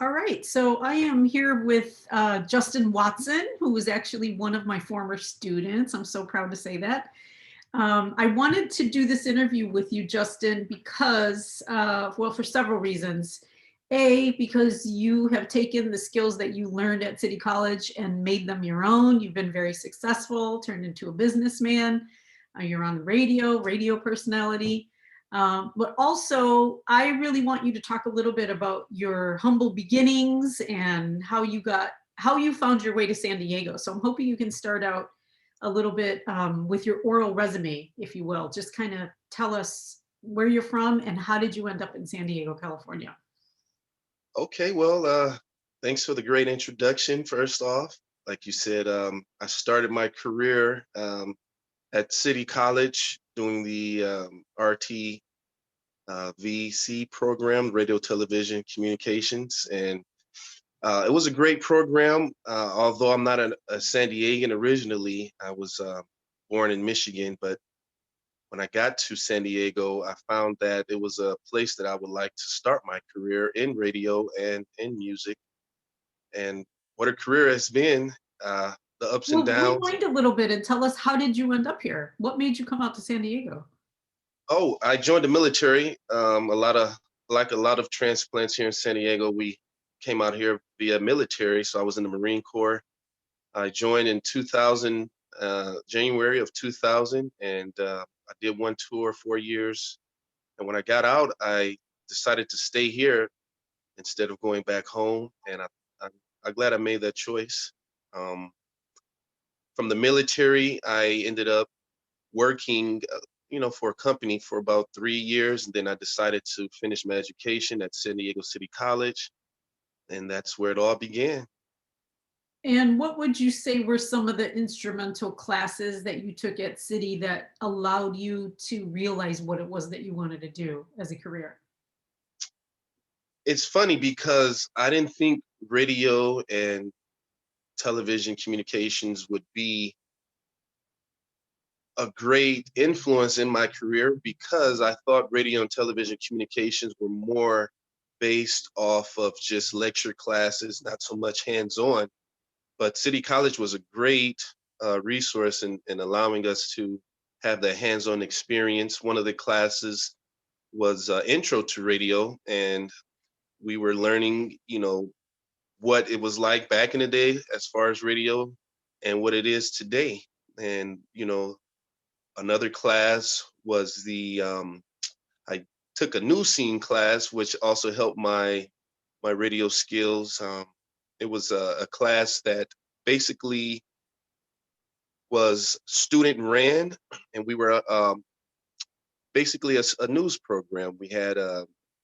All right, so I am here with Justin Watson, who is actually one of my former students. I'm so proud to say that. I wanted to do this interview with you, Justin, because, well, for several reasons. A, because you have taken the skills that you learned at City College and made them your own. You've been very successful, turned into a businessman. You're on the radio personality. But also, I really want you to talk a little bit about your humble beginnings and how you found your way to San Diego. So I'm hoping you can start out a little bit with your oral resume, if you will. Just kind of tell us where you're from and how did you end up in San Diego, California? Okay, well, thanks for the great introduction. First off, like you said, I started my career at City College doing the RT VC program, radio, television, communications, and it was a great program. Although I'm not a San Diegan originally, I was born in Michigan, but when I got to San Diego, I found that it was a place that I would like to start my career in radio and in music. And what a career has been, the ups and Well, downs. rewind a little bit and tell us, how did you end up here? What made you come out to San Diego? Oh, I joined the military. Like a lot of transplants here in San Diego, we came out here via military. So I was in the Marine Corps. I joined in 2000, January of 2000, and I did one tour, 4 years. And when I got out, I decided to stay here instead of going back home. And I'm glad I made that choice. Um, from the military, I ended up working, for a company for about 3 years. And then I decided to finish my education at San Diego City College. And that's where it all began. And what would you say were some of the instrumental classes that you took at City that allowed you to realize what it was that you wanted to do as a career? It's funny because I didn't think radio and television communications would be a great influence in my career because I thought radio and television communications were more based off of just lecture classes, not so much hands on. But City College was a great resource in allowing us to have the hands on experience. One of the classes was Intro to Radio, and we were learning, what it was like back in the day as far as radio and what it is today. And, another class was I took a news scene class, which also helped my radio skills. It was a class that basically was student ran, and we were basically a news program. We had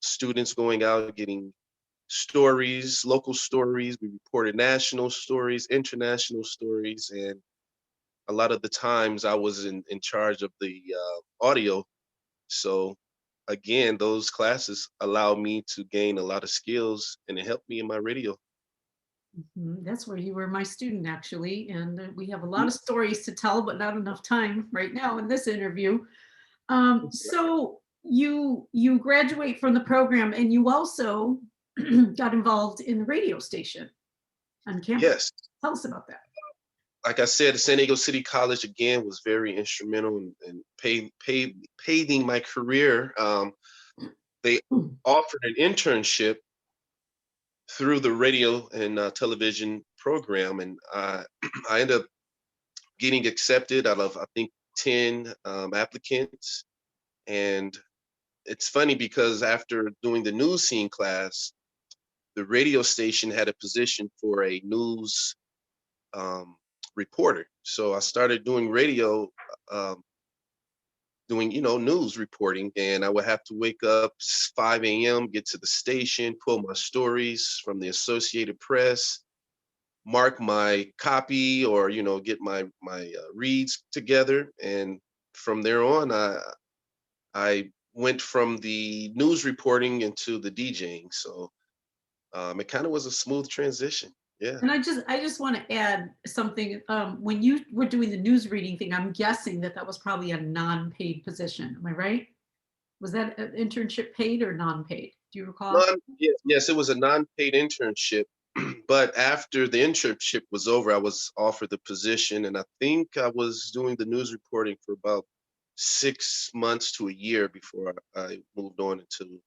students going out getting stories, local stories. We reported national stories, international stories, and a lot of the times I was in charge of the audio. So again, those classes allowed me to gain a lot of skills and it helped me in my radio. That's where you were my student, actually. And we have a lot Mhm. of stories to tell, but not enough time right now in this interview. So you graduate from the program, and you also got involved in the radio station on campus. Yes. Tell us about that. Like I said, San Diego City College again was very instrumental in paving my career. They offered an internship through the radio and television program, and I ended up getting accepted out of I think 10 applicants. And it's funny because after doing the news scene class, the radio station had a position for a news um, reporter. So I started doing radio, um, doing news reporting, and I would have to wake up 5 a.m., get to the station, pull my stories from the Associated Press, mark my copy, or get my reads together, and from there on, I went from the news reporting into the DJing. So it kind of was a smooth transition. Yeah. And I just want to add something. When you were doing the news reading thing, I'm guessing that that was probably a non-paid position. Am I right? Was that an internship paid or non-paid? Do you recall? Yes, yes, it was a non-paid internship. But after the internship was over, I was offered the position, and I think I was doing the news reporting for about 6 months to a year before I moved on into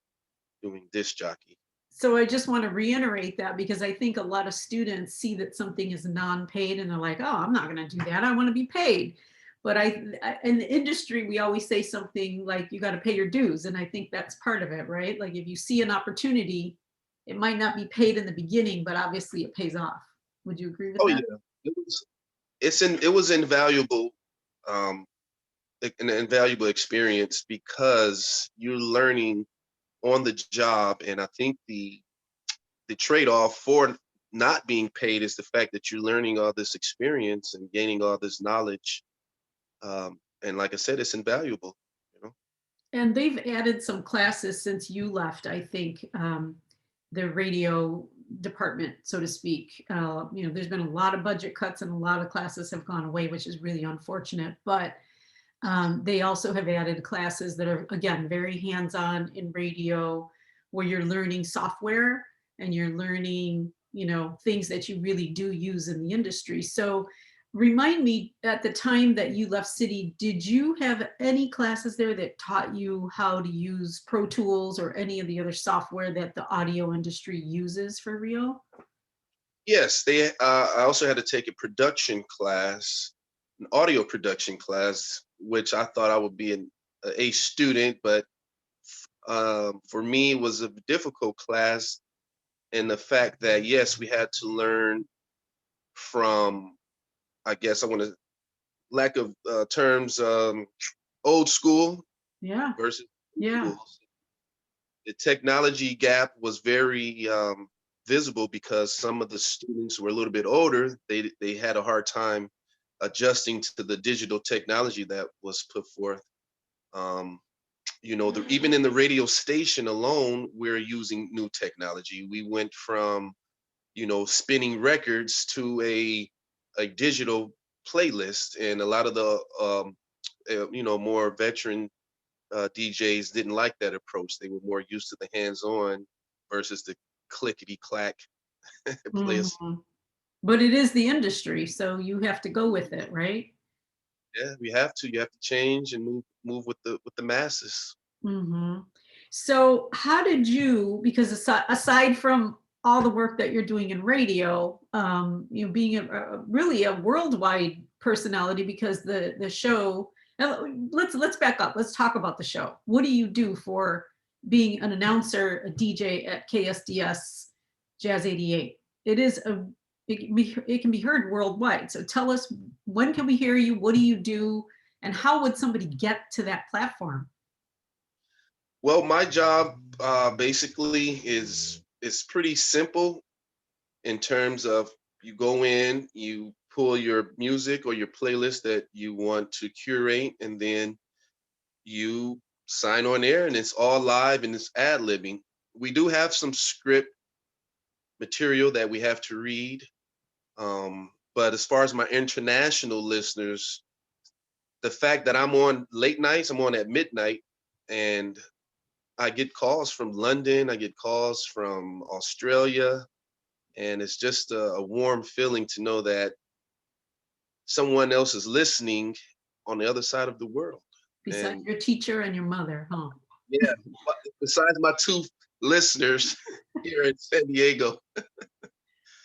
doing disc jockey. So I just want to reiterate that because I think a lot of students see that something is non-paid and they're like, oh, I'm not going to do that. I want to be paid. But in the industry, we always say something like you got to pay your dues. And I think that's part of it, right? Like if you see an opportunity, it might not be paid in the beginning, but obviously it pays off. Would you agree with Oh that? yeah, it was invaluable, um, an invaluable experience because you're learning on the job, and I think the trade-off for not being paid is the fact that you're learning all this experience and gaining all this knowledge. And like I said, it's invaluable, you know. And they've added some classes since you left, I think, the radio department, so to speak. There's been a lot of budget cuts and a lot of classes have gone away, which is really unfortunate. But they also have added classes that are, again, very hands-on in radio, where you're learning software and you're learning, things that you really do use in the industry. So remind me, at the time that you left City, did you have any classes there that taught you how to use Pro Tools or any of the other software that the audio industry uses for real? Yes, they. I also had to take a production class, an audio production class, which I thought I would be a student, but for me, it was a difficult class in the fact that yes, we had to learn from, I guess I want to lack of terms, old school Yeah, versus new yeah. school. The technology gap was very visible because some of the students were a little bit older. They had a hard time adjusting to the digital technology that was put forth. Um, Even in the radio station alone, we're using new technology. We went from spinning records to a digital playlist, and a lot of the more veteran DJs didn't like that approach. They were more used to the hands-on versus the clickety clack plays. Mhm. But it is the industry, so you have to go with it, right? Yeah, we have to. You have to change and move with the masses. Hmm. So, how did you? Because aside from all the work that you're doing in radio, being really a worldwide personality, because the show. Now, let's back up. Let's talk about the show. What do you do for being an announcer, a DJ at KSDS Jazz 88? It is a it can be heard worldwide. So tell us, when can we hear you? What do you do? And how would somebody get to that platform? Well, my job basically is pretty simple in terms of you go in, you pull your music or your playlist that you want to curate, and then you sign on air, and it's all live and it's ad libbing. We do have some script material that we have to read. But as far as my international listeners, the fact that I'm on late nights, I'm on at midnight, and I get calls from London, I get calls from Australia, and it's just a warm feeling to know that someone else is listening on the other side of the world. Besides And your teacher and your mother, huh? yeah, besides my two listeners here in San Diego.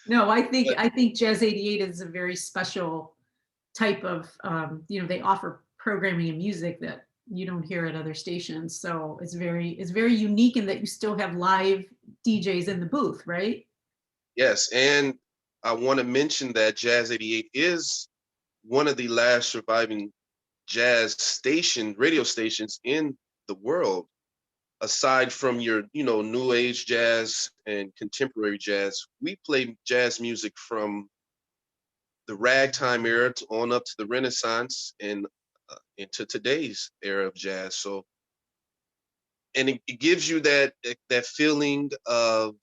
No, I think But I think Jazz 88 is a very special type of, they offer programming and music that you don't hear at other stations. So it's very unique in that you still have live DJs in the booth, right? yes, and I want to mention that Jazz 88 is one of the last surviving jazz radio stations in the world, aside from your, new age jazz and contemporary jazz. We play jazz music from the ragtime era on up to the Renaissance and into today's era of jazz. So, and it gives you that feeling of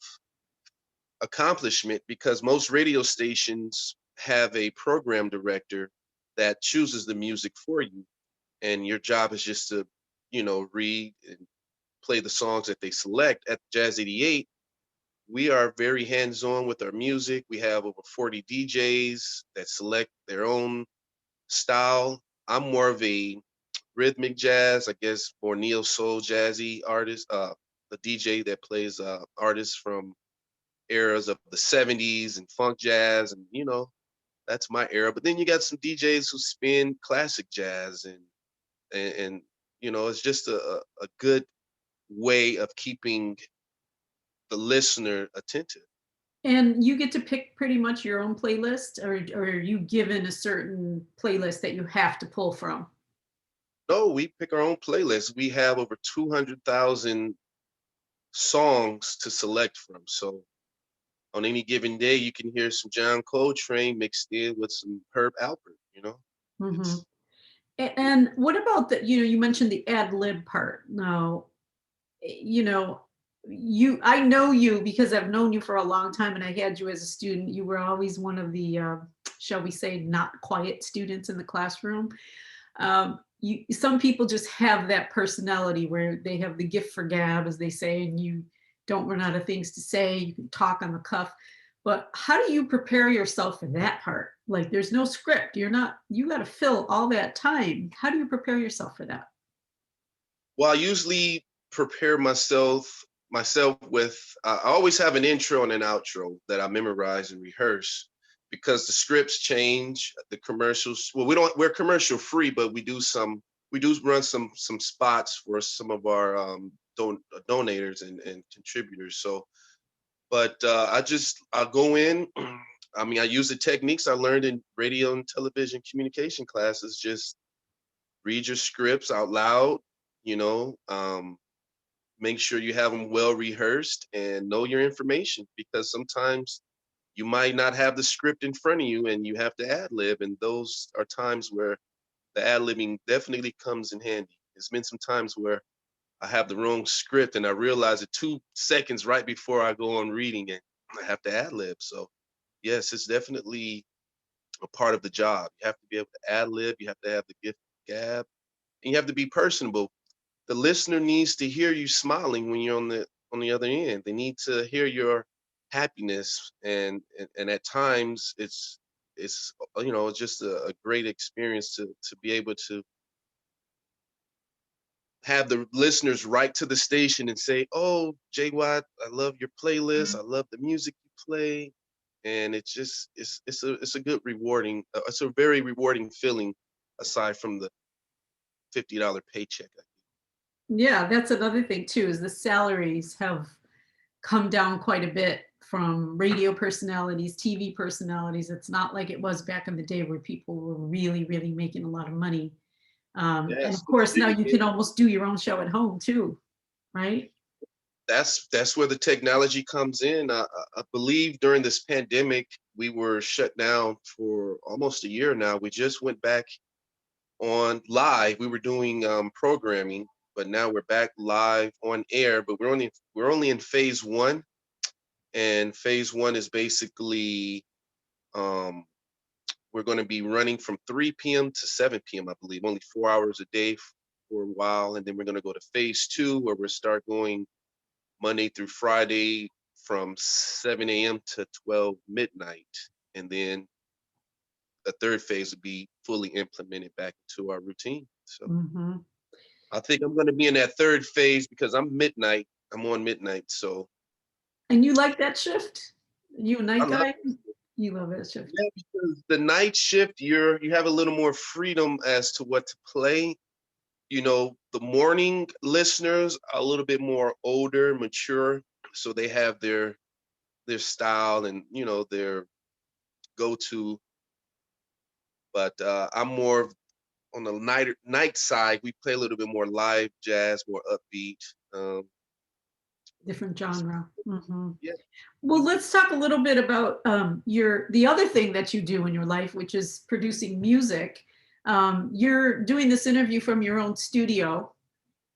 accomplishment because most radio stations have a program director that chooses the music for you, and your job is just to read and play the songs that they select. At Jazz 88, we are very hands-on with our music. We have over 40 DJs that select their own style. I'm more of a rhythmic jazz, I guess, more neo soul jazzy artist, the DJ that plays artists from eras of the 70s and funk jazz, and that's my era. But then you got some DJs who spin classic jazz, and it's just a good way of keeping the listener attentive. And you get to pick pretty much your own playlist, or are you given a certain playlist that you have to pull from? No, we pick our own playlist. We have over 200,000 songs to select from. So on any given day, you can hear some John Coltrane mixed in with some Herb Alpert. Hmm. It's And what about you mentioned the ad lib part. Now, you know, I know you because I've known you for a long time and I had you as a student. You were always one of the, shall we say, not quiet students in the classroom. Some people just have that personality where they have the gift for gab, as they say, and you don't run out of things to say. You can talk on the cuff. But how do you prepare yourself for that part? Like, there's no script. You got to fill all that time. How do you prepare yourself for that? Well, I usually prepare myself with I always have an intro and an outro that I memorize and rehearse because the scripts change, the commercials. Well, we're commercial free, but we do run some spots for some of our donators and contributors. So, but I go in. I mean, I use the techniques I learned in radio and television communication classes. Just read your scripts out loud, you know, make sure you have them well rehearsed and know your information because sometimes you might not have the script in front of you and you have to ad lib. And those are times where the ad libbing definitely comes in handy. There's been some times where I have the wrong script and I realize it 2 seconds right before I go on reading it. I have to ad lib. So, yes, it's definitely a part of the job. You have to be able to ad lib, you have to have the gift of gab, and you have to be personable. The listener needs to hear you smiling when you're on the other end. They need to hear your happiness, and at times it's just a great experience to be able to have the listeners write to the station and say, "Oh, Jaywat, I love your playlist. I love the music you play," and it's a good rewarding. It's a very rewarding feeling aside from the $50 paycheck. Yeah, that's another thing too, is the salaries have come down quite a bit from radio personalities, TV personalities. It's not like it was back in the day where people were really, really making a lot of money. And Yes, of it's course, now big. you can almost do your own show at home too, right? That's where the technology comes in. I believe during this pandemic, we were shut down for almost a year now. We just went back on live. We were doing programming, but now we're back live on air. But we're only in phase one, and phase one is basically um, we're going to be running from 3 p.m. to 7 p.m. I believe, only 4 hours a day for a while, and then we're going to go to phase two, where we'll start going Monday through Friday from 7 a.m. to 12 midnight. And then the third phase would be fully implemented back into our routine. So Hmm. I think I'm going to be in that third phase because I'm midnight. I'm on midnight. So And you like that shift? You a I night love guy? You love that shift. that because the night shift, you have a little more freedom as to what to play. The morning listeners are a little bit more older, mature, so they have their style and their go-to. But I'm more on the night side. We play a little bit more live jazz, more upbeat. Um, Different genre. Hmm. yeah, Well, let's talk a little bit about the other thing that you do in your life, which is producing music. You're doing this interview from your own studio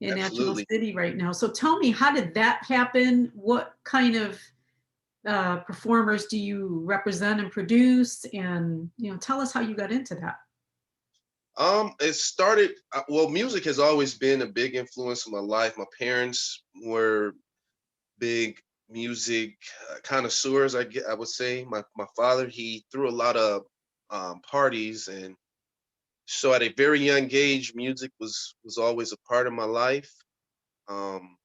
in National absolutely. City right now. So tell me, how did that happen? What kind of performers do you represent and produce? And tell us how you got into that. It started, well, music has always been a big influence in my life. My parents were big music connoisseurs, I would say. My father, he threw a lot of parties, and so at a very young age, music was always a part of my life. Um,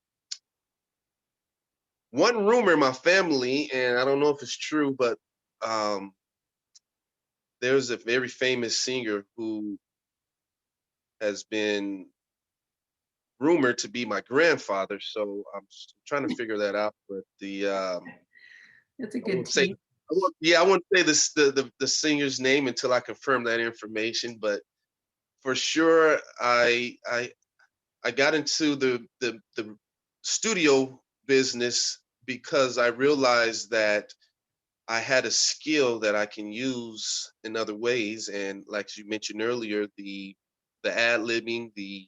One rumor in my family, and I don't know if it's true, but um, there's a very famous singer who has been rumored to be my grandfather. So trying to figure that out. But That's a I good won't say, team. yeah, I won't say this the singer's name until I confirm that information. But for sure, I got into the studio business because I realized that I had a skill that I can use in other ways. And like you mentioned earlier, the ad libbing, the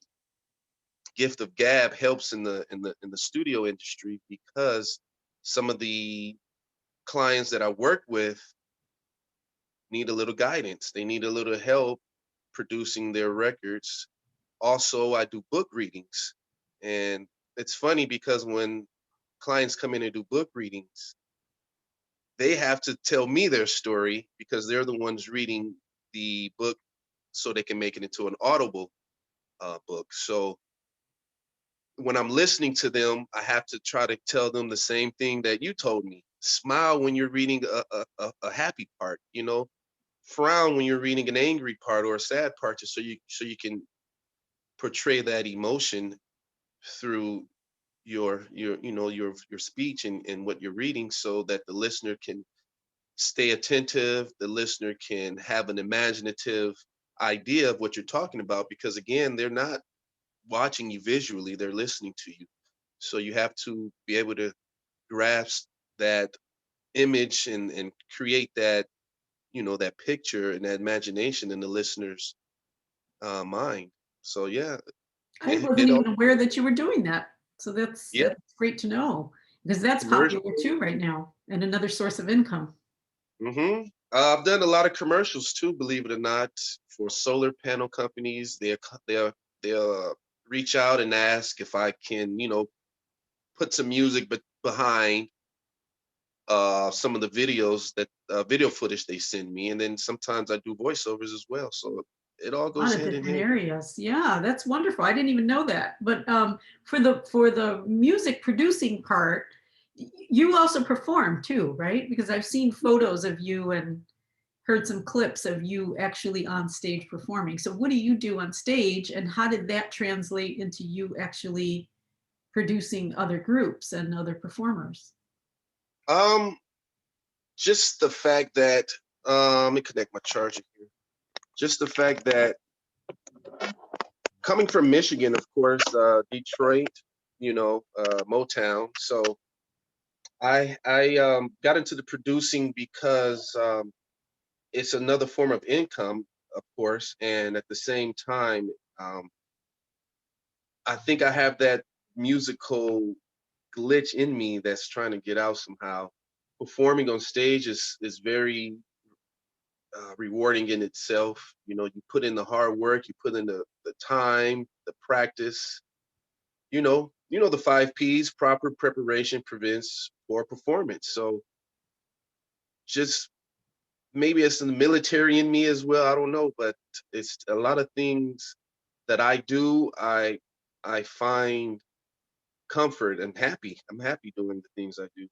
gift of gab helps in the studio industry because some of the clients that I work with need a little guidance. They need a little help producing their records. Also, I do book readings. And it's funny because when clients come in and do book readings, they have to tell me their story because they're the ones reading the book so they can make it into an audible book. So when I'm listening to them, I have to try to tell them the same thing that you told me. Smile when you're reading a happy part, you know, frown when you're reading an angry part or a sad part, just so you can portray that emotion through your you know your speech and what you're reading so that the listener can stay attentive, the listener can have an imaginative idea of what you're talking about because again, they're not watching you visually, they're listening to you. So you have to be able to grasp that image and create that, you know, that picture and that imagination in the listener's mind. So yeah, I it wasn't all even aware that you were doing that. So yeah, that's great to know because that's commercial. popular too right now and another source of income. I've done a lot of commercials too, believe it or not, for solar panel companies. They'll reach out and ask if I can, you know, put some music behind some of the videos that video footage they send me, and then sometimes I do voiceovers as well. So it all A lot goes of hand in different hand. areas. Yeah, that's wonderful. I didn't even know that. But for the music producing part, you also perform too, right? Because I've seen photos of you and heard some clips of you actually on stage performing. So what do you do on stage, and how did that translate into you actually producing other groups and other performers? Um, just the fact that let me connect my charger here. Just the fact that coming from Michigan, of course, Detroit, you know, Motown. So I got into the producing because it's another form of income, of course, and at the same time, um, I think I have that musical glitch in me that's trying to get out somehow. Performing on stage is very rewarding in itself. You know, you put in the hard work, you put in the time, the practice. You know the five P's: proper preparation prevents poor performance. So just maybe it's in the military in me as well. I don't know, but it's a lot of things that I do. I find comfort and happy. I'm happy doing the things I do.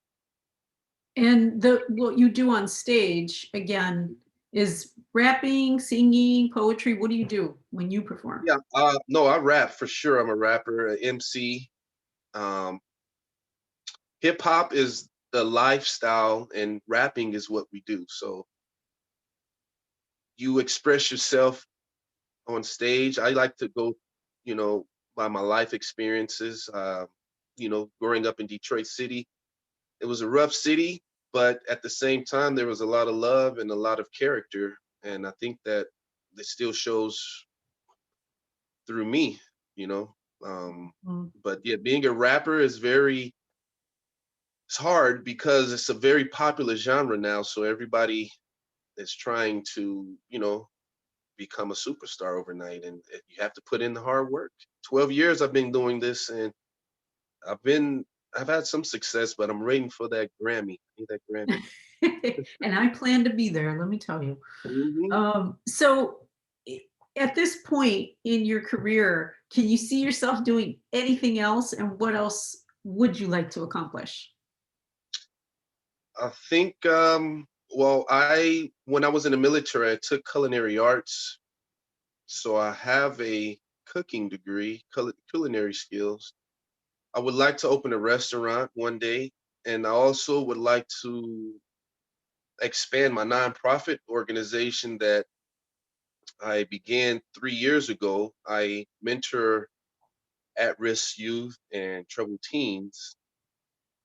And the what you do on stage again is rapping, singing, poetry. What do you do when you perform? Yeah, no, I rap for sure. I'm a rapper, a MC. Um, Hip hop is the lifestyle, and rapping is what we do. So you express yourself on stage. I like to go, you know, by my life experiences. You know, growing up in Detroit City, it was a rough city, but at the same time, there was a lot of love and a lot of character, and I think that it still shows through me. You know, Mm. but yeah, being a rapper is very it's hard because it's a very popular genre now. So everybody is trying to, you know, become a superstar overnight, and you have to put in the hard work. 12 years I've been doing this, and I've been I've had some success, but I'm waiting for that Grammy. I need that Grammy. And I plan to be there, let me tell you. Hmm. So i- at this point in your career, can you see yourself doing anything else? And what else would you like to accomplish? I think well, I when I was in the military, I took culinary arts, so I have a cooking degree, culinary skills. I would like to open a restaurant one day, and I also would like to expand my nonprofit organization that I began 3 years ago. I mentor at-risk youth and troubled teens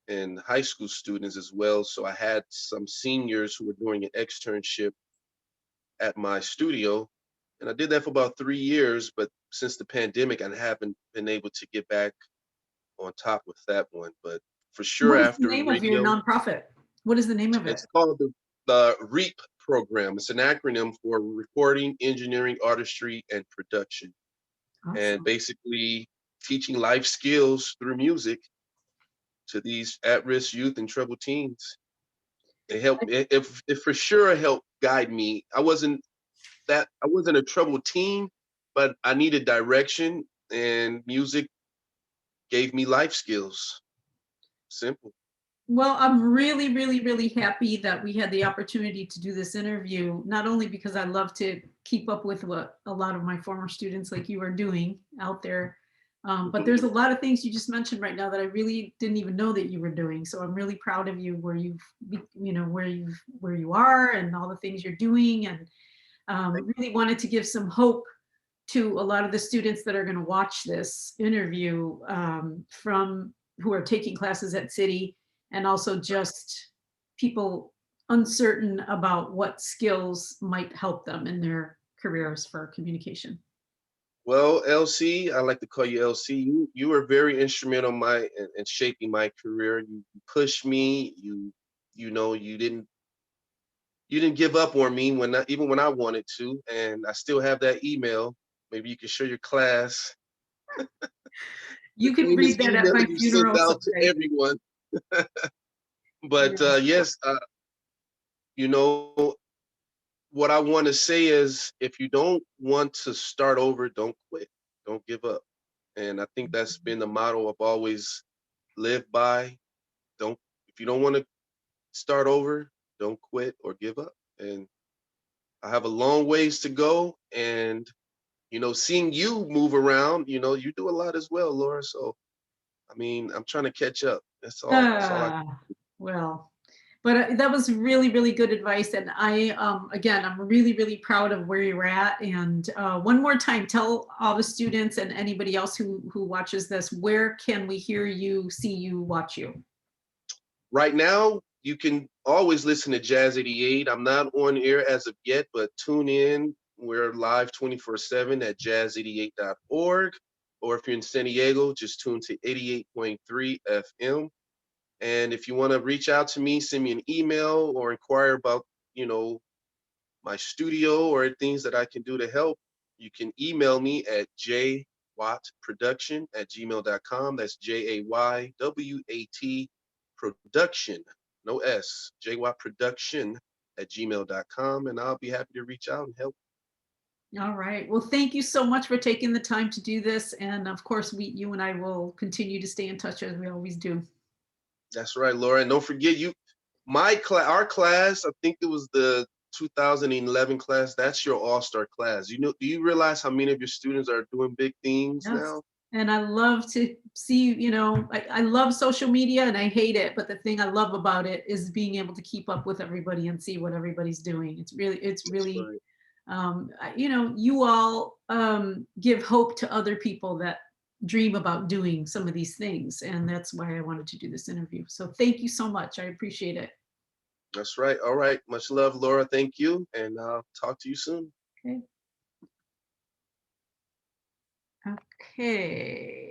and high school students as well. So I had some seniors who were doing an externship at my studio, and I did that for about 3 years. But since the pandemic, I haven't been able to get back on top with that one. But for sure, What is the after name of your radio, nonprofit? What is the name of it? it's called the REAP program. It's an acronym for Recording, Engineering, Artistry, and Production. And Awesome. basically teaching life skills through music to these at-risk youth and troubled teens. It helped. It for sure helped guide me. I wasn't a troubled teen, but I needed direction, and music gave me life skills. Simple. Well, I'm really, really, really happy that we had the opportunity to do this interview, not only because I love to keep up with what a lot of my former students like you are doing out there, but there's a lot of things you just mentioned right now that I really didn't even know that you were doing. So I'm really proud of you where where you are and all the things you're doing, and really wanted to give some hope to a lot of the students that are going to watch this interview from who are taking classes at City, and also just people uncertain about what skills might help them in their careers for communication. Well, LC, I like to call you LC. You were very instrumental in shaping my career. You pushed me. You didn't give up on me even when I wanted to, and I still have that email. Maybe you can show your class the You can famous read that at email my you sent funeral out to someday. everyone. But Yes. yes, you know what I want to say is, if you don't want to start over, don't quit, don't give up. And I think that's been the motto I've always lived by. Don't If you don't want to start over, don't quit or give up. And I have a long ways to go, and seeing you move around, you do a lot as well, Laura. So I mean, I'm trying to catch up. That's all I. Ah, well, but that was really, really good advice. And again, I'm really, really proud of where you're at. And one more time, tell all the students and anybody else who watches this, where can we hear you, see you, watch you? Right now, you can always listen to Jazz 88. I'm not on air as of yet, but tune in. We're live 24/7 at jazz88.org. Or if you're in San Diego, just tune to 88.3 FM. And if you want to reach out to me, send me an email or inquire about, you know, my studio or things that I can do to help, you can email me at jaywatproduction@gmail.com. That's JAYWAT production, no S, jaywatproduction@gmail.com. And I'll be happy to reach out and help. All right. Well, thank you so much for taking the time to do this. And of course, you and I will continue to stay in touch as we always do. That's right, Laura. And don't forget, our class, I think it was the 2011 class. That's your all-star class. Do you realize how many of your students are doing big things Yes. now? And I love to see, I love social media and I hate it. But the thing I love about it is being able to keep up with everybody and see what everybody's doing. It's That's really, right. you all give hope to other people that dream about doing some of these things. And that's why I wanted to do this interview. So thank you so much. I appreciate it. That's right. All right. Much love, Laura. Thank you. And I'll talk to you soon. Okay. Okay.